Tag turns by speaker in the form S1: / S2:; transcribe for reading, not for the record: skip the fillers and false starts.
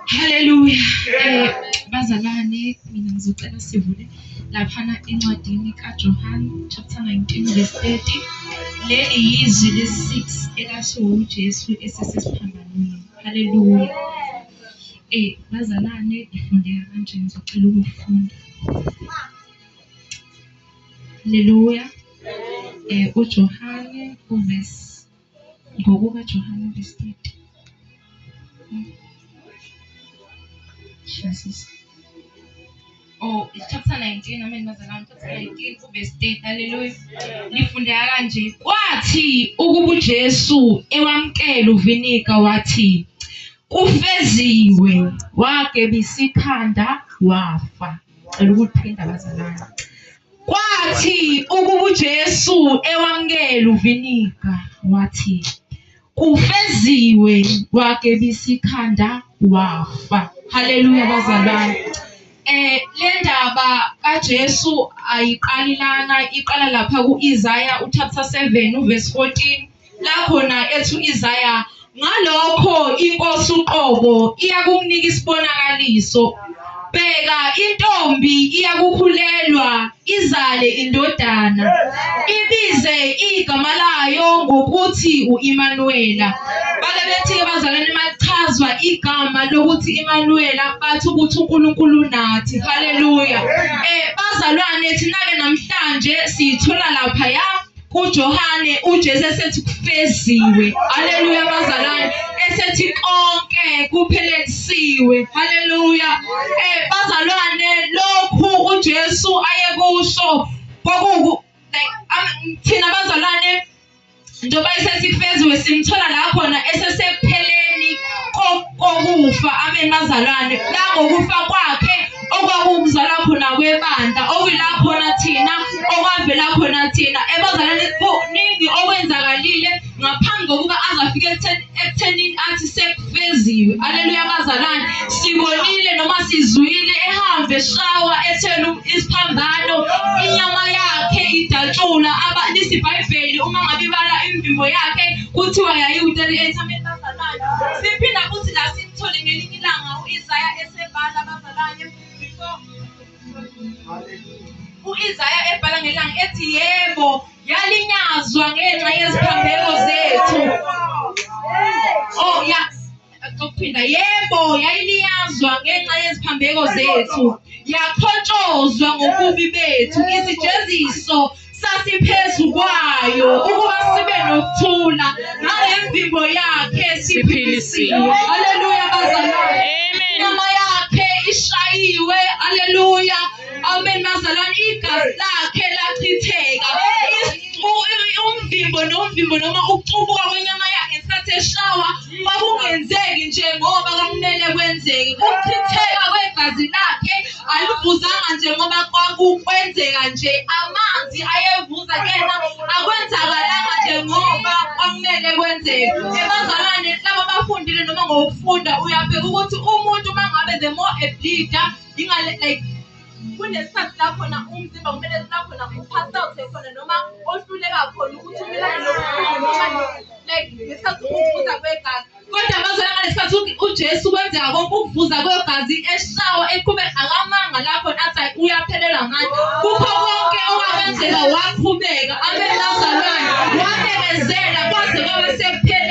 S1: Hallelujah. Bazalwane, mina ngizocela sivule laphana encwadini kaJohane chapter 19 verse 30. Leli yizwi lesi-6 elashiwo uJesu esesesiphambanweni. Hallelujah. Bazalwane, ifundeka kanje ngizocela ukufunda. Hallelujah. uJohane uverse ngokuka Johane verse 30. Jesus. Chapter 19, amen bazalwane, chapter 19 verse 30. Hallelujah. Lifundeka kanje. Kwathi ukuba uJesu ewamkela uVinika wathi kufeziwe, wagebisa ikhanda wafa. Cela ukuphinda bazalwane. Kwathi ukuba uJesu ewamkela uVinika wathi kufeziwe, wagebisa ikhanda wafa. Hallelujah bazalwane. Le ndaba kaJesu ayiqali lana, iqala lapha kuIsaiah chapter 7 verse 14. La khona ethu Isaiah, ngalokho inkosi uqobo iyakunika isibonakaliso. Bheka, intombi iyakukhulelwa, izale indodana, ibize igama layo ngokuthi uImmanuela. Bake bethi-ke bazalwane, machazwa igama lokuthi Immanuela, bathi ukuthi uNkulunkulu nathi. Hallelujah. Bazalwane, thina-ke namhlanje sithola lapha kuJohane uJesu esethi kufeziwe. Hallelujah bazalwane. Esethi konke kuphelelisiwe. Hallelujah. Bazalwane, lokhu uJesu ayekusho kwaku like thina bazalwane, njengoba esethi kufeziwe simthola la khona esesepheleni kokufa. Amen bazalwane. La ngokufa kwakhe okwakuzala khona kwebandla, okuyila khona thina, okwavela khona thina. Bazalwane, kuningi okwenzakalile ngaphambi kokuba azafike ekuthenini athi sekufeziwe. Haleluya bazalwane. Sibonile noma sizwile ehambe eshawa ethena isiphambano, inyama yakhe idatshula. IBhayibheli uma ngabe ibala imvimbo yakhe kuthiwa yayi-38. Amen bazalwane. Siphinda futhi la simthole ngelinye ilanga uIsaiah esebhala bazalwane. uIsaiah ebhala ngelanga ethi yebo, yalinyazwa ngenxa yeziphambeko zethu. Ukuphinda, yebo, yayilinyazwa ngenxa yeziphambeko zethu, yakhotshozwa ngobubi bethu, isijeziso sasiphezu kwayo ukuba sibe nokuthula, nangemvimbo yakhe siphilisiwe. Haleluya bazalwane. Amen. Inyama yakhe ishayiwe. Haleluya. Amen bazalwane. Igazi lakhe lachitheka. Umvimbo noma ukucubuka kwenyama yakhe ngesikhathi eshawa kwakungenzeki njengoba kwakumele kwenzeke. Ukuchitheka kwegazi lakhe alivuzanga njengoba kwakukwenzeka nje. Amanzi ayevuza kena akwenzakalanga njengoba kwakumele kwenzeke. Bazalwane, laba bafundile noma ngokufunda uyabheka ukuthi umuntu mangabe the more a bleeder, like kunesikhathi la khona umzimba kumele la khona upass out khona noma ohluleka khona ukuthi umelane nokukhulu noma like ngesikhathi ukuvuza kwegazi. Kodwa bazalwane, ngesikhathi uJesu kwenzeka konke ukuvuza kwegazi eshawa eqhubeka akamanga lapho athi uyaphelelwa ngani. Kukho konke okwenzeka waqhubeka. Amen bazalwane. Wabekezela kwaze kwaba sekuphela